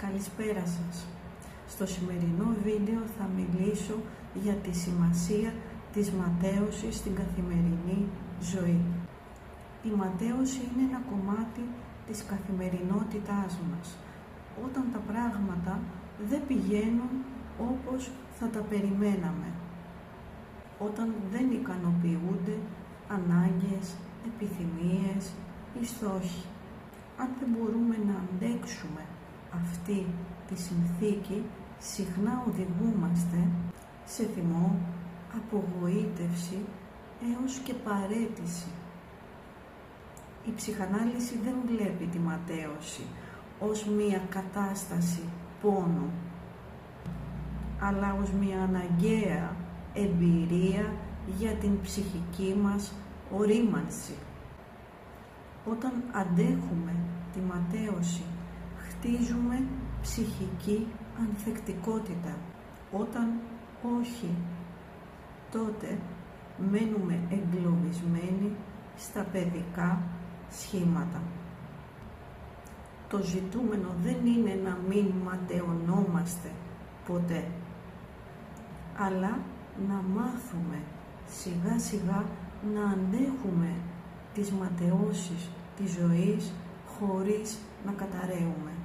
Καλησπέρα σας. Στο σημερινό βίντεο θα μιλήσω για τη σημασία της ματέωσης στην καθημερινή ζωή. Η ματέωση είναι ένα κομμάτι της καθημερινότητάς μας, όταν τα πράγματα δεν πηγαίνουν όπως θα τα περιμέναμε, όταν δεν ικανοποιούνται ανάγκες, επιθυμίες ή στόχοι. Αν δεν μπορούμε να αντέξουμε αυτή τη συνθήκη, συχνά οδηγούμαστε σε θυμό, απογοήτευση έως και παραίτηση. Η ψυχανάλυση δεν βλέπει τη ματέωση ως μία κατάσταση πόνου, αλλά ως μία αναγκαία εμπειρία για την ψυχική μας ορίμανση. Όταν αντέχουμε τη ματέωση, χτίζουμε ψυχική ανθεκτικότητα. Όταν όχι, τότε μένουμε εγκλωβισμένοι στα παιδικά σχήματα. Το ζητούμενο δεν είναι να μην ματαιωνόμαστε ποτέ, αλλά να μάθουμε σιγά σιγά να αντέχουμε τις ματαιώσεις της ζωής χωρίς να καταραίουμε.